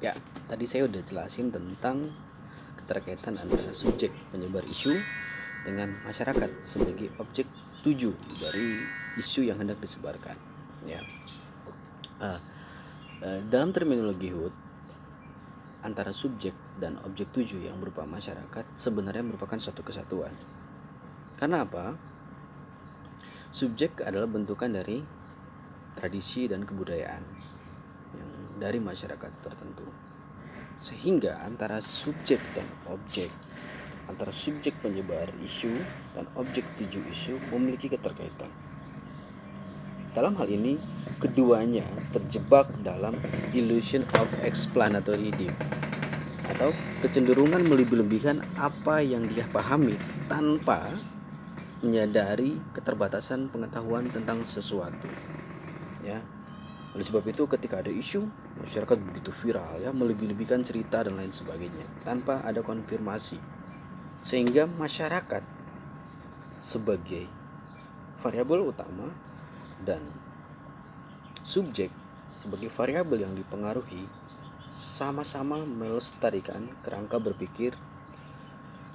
Ya, tadi saya udah jelasin tentang keterkaitan antara subjek penyebar isu dengan masyarakat sebagai objek tuju dari isu yang hendak disebarkan. Ya, dalam terminologi HUT, antara subjek dan objek tuju yang berupa masyarakat sebenarnya merupakan suatu kesatuan. Karena apa? Subjek adalah bentukan dari tradisi dan kebudayaan yang dari masyarakat tertentu. Sehingga antara subjek dan objek, antara subjek penyebar isu dan objek tuju isu memiliki keterkaitan. Dalam hal ini, keduanya terjebak dalam illusion of explanatory depth, atau kecenderungan melebih-lebihkan apa yang dia pahami tanpa menyadari keterbatasan pengetahuan tentang sesuatu. Ya, oleh sebab itu ketika ada isu, masyarakat begitu viral, ya, melebih-lebihkan cerita dan lain sebagainya tanpa ada konfirmasi, sehingga masyarakat sebagai variabel utama dan subjek sebagai variabel yang dipengaruhi sama-sama melestarikan kerangka berpikir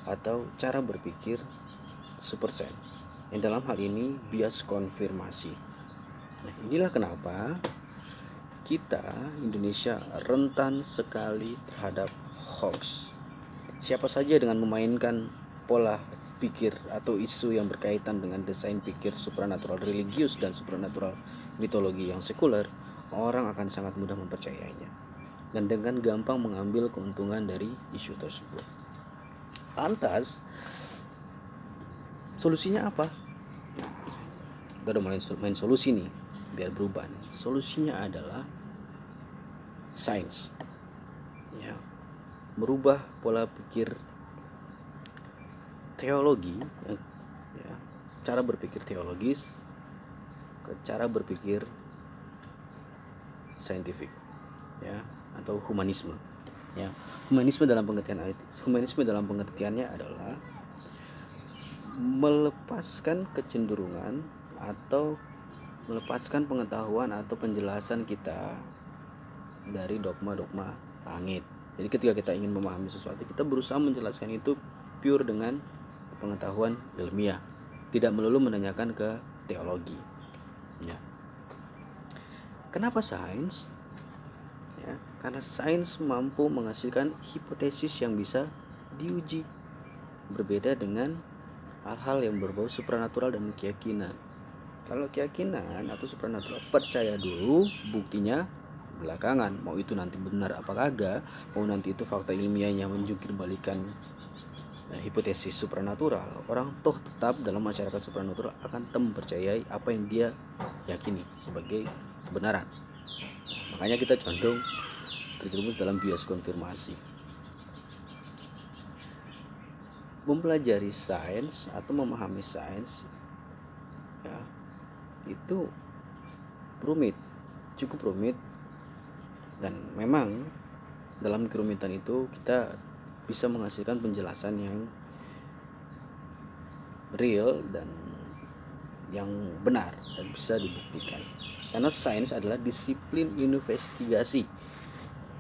atau cara berpikir supersen, yang dalam hal ini bias konfirmasi. Nah, inilah kenapa kita Indonesia rentan sekali terhadap hoax. Siapa saja dengan memainkan pola pikir atau isu yang berkaitan dengan desain pikir supranatural religius dan supranatural mitologi yang sekuler, orang akan sangat mudah mempercayainya dan dengan gampang mengambil keuntungan dari isu tersebut. Lantas, solusinya apa? Kita udah mulai main solusi nih, biar berubah nih. Solusinya adalah sains, ya, merubah pola pikir teologi, ya, cara berpikir teologis ke cara berpikir saintifik, ya, atau humanisme. Ya, humanisme dalam pengertiannya adalah melepaskan kecenderungan atau melepaskan pengetahuan atau penjelasan kita dari dogma-dogma langit. Jadi ketika kita ingin memahami sesuatu, kita berusaha menjelaskan itu pure dengan pengetahuan ilmiah, tidak melulu menanyakan ke teologi. Ya. Kenapa sains? Ya, karena sains mampu menghasilkan hipotesis yang bisa diuji, berbeda dengan hal-hal yang berbau supranatural dan keyakinan. Kalau keyakinan atau supranatural, percaya dulu, buktinya belakangan. Mau itu nanti benar apa kagak, mau nanti itu fakta ilmiahnya menjungkir balikan hipotesis supranatural, orang toh tetap dalam masyarakat supranatural akan mempercayai apa yang dia yakini sebagai kebenaran. Makanya kita condong terjerumus dalam bias konfirmasi. Mempelajari sains atau memahami sains, ya, itu rumit, cukup rumit, dan memang dalam kerumitan itu kita bisa menghasilkan penjelasan yang real dan yang benar dan bisa dibuktikan. Karena sains adalah disiplin investigasi,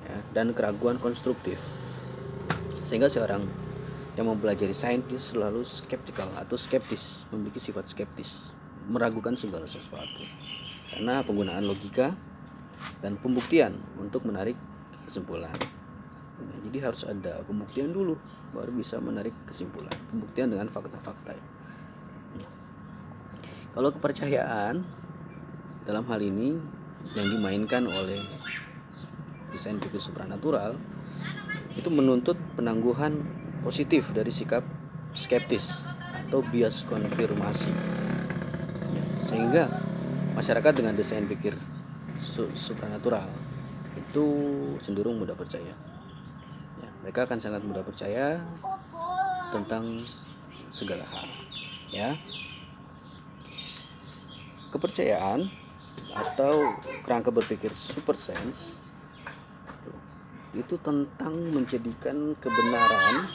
ya, dan keraguan konstruktif, sehingga seorang yang mempelajari sains dia selalu skeptikal atau skeptis, memiliki sifat skeptis, meragukan segala sesuatu karena penggunaan logika dan pembuktian untuk menarik kesimpulan. Nah, jadi harus ada pembuktian dulu baru bisa menarik kesimpulan, pembuktian dengan fakta-fakta. Kalau kepercayaan dalam hal ini yang dimainkan oleh desain pikir supranatural itu menuntut penangguhan positif dari sikap skeptis atau bias konfirmasi, sehingga masyarakat dengan desain pikir supranatural itu cenderung mudah percaya. Ya, mereka akan sangat mudah percaya tentang segala hal. Ya, kepercayaan atau kerangka berpikir super sense itu tentang menjadikan kebenaran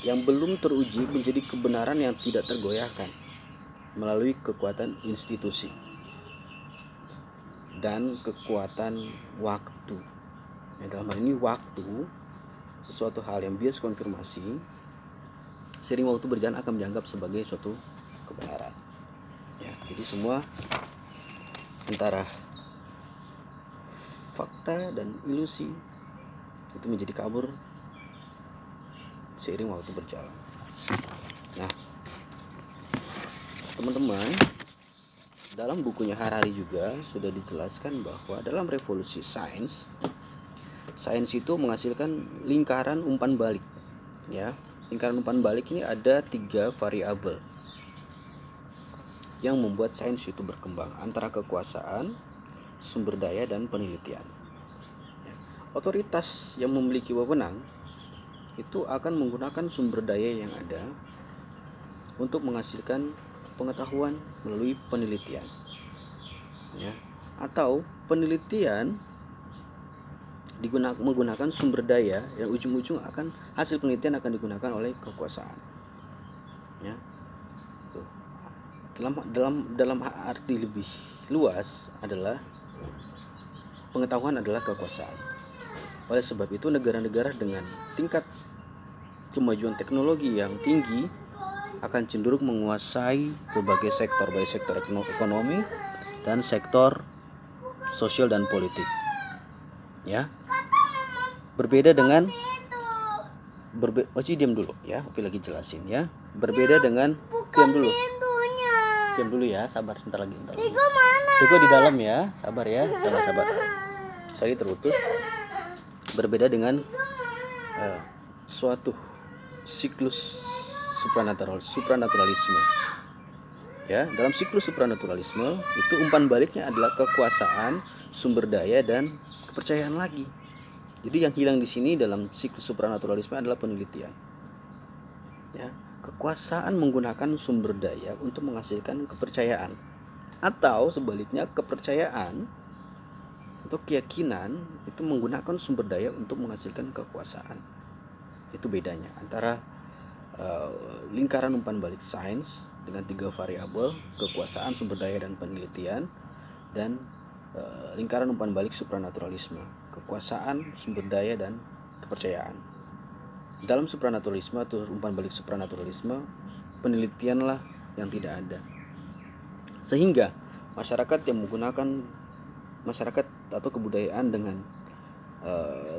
yang belum teruji menjadi kebenaran yang tidak tergoyahkan melalui kekuatan institusi dan kekuatan waktu. dalam hal ini waktu, sesuatu hal yang bias konfirmasi, seiring waktu berjalan akan dianggap sebagai suatu kebenaran. Ya, jadi semua antara fakta dan ilusi itu menjadi kabur seiring waktu berjalan. Nah, teman-teman, dalam bukunya Harari juga sudah dijelaskan bahwa dalam revolusi sains itu menghasilkan lingkaran umpan balik. Ya, lingkaran umpan balik ini ada 3 variabel yang membuat sains itu berkembang, antara kekuasaan, sumber daya, dan penelitian. Ya, otoritas yang memiliki wewenang itu akan menggunakan sumber daya yang ada untuk menghasilkan pengetahuan melalui penelitian. Ya, atau penelitian menggunakan sumber daya yang ujung-ujung akan hasil penelitian akan digunakan oleh kekuasaan. Ya, dalam arti lebih luas adalah pengetahuan adalah kekuasaan. Oleh sebab itu negara-negara dengan tingkat kemajuan teknologi yang tinggi akan cenderung menguasai berbagai sektor, baik sektor ekonomi dan sektor sosial dan politik. Ya, berbeda dengan diam dulu ya, Opi lagi jelasin ya. Berbeda dengan diam dulu ya, sabar sebentar lagi. Tigo di dalam ya, sabar ya, sabar. Saya terutus. Berbeda dengan suatu siklus supranaturalisme. Ya, dalam siklus supranaturalisme itu umpan baliknya adalah kekuasaan, sumber daya, dan kepercayaan lagi. Jadi yang hilang di sini dalam siklus supranaturalisme adalah penelitian. Ya, kekuasaan menggunakan sumber daya untuk menghasilkan kepercayaan, atau sebaliknya kepercayaan atau keyakinan itu menggunakan sumber daya untuk menghasilkan kekuasaan. Itu bedanya antara lingkaran umpan balik sains dengan 3 variabel, kekuasaan, sumber daya, dan penelitian, dan lingkaran umpan balik supranaturalisme, kekuasaan, sumber daya, dan kepercayaan. Dalam supranaturalisme atau umpan balik supranaturalisme, penelitianlah yang tidak ada, sehingga masyarakat yang menggunakan masyarakat atau kebudayaan dengan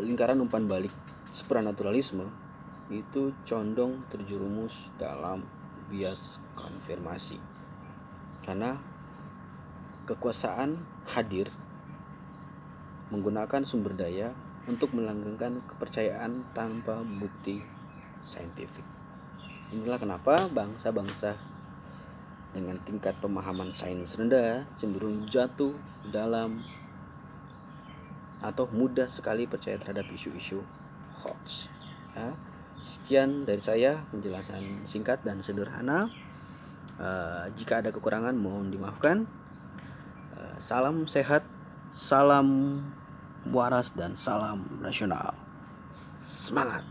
lingkaran umpan balik supranaturalisme itu condong terjerumus dalam bias konfirmasi, karena kekuasaan hadir menggunakan sumber daya untuk melanggengkan kepercayaan tanpa bukti saintifik. Inilah kenapa bangsa-bangsa dengan tingkat pemahaman sains rendah cenderung jatuh dalam atau mudah sekali percaya terhadap isu-isu hoax. Ya, sekian dari saya, penjelasan singkat dan sederhana. Jika ada kekurangan mohon dimaafkan. Salam sehat, salam waras, dan salam nasional. Semangat!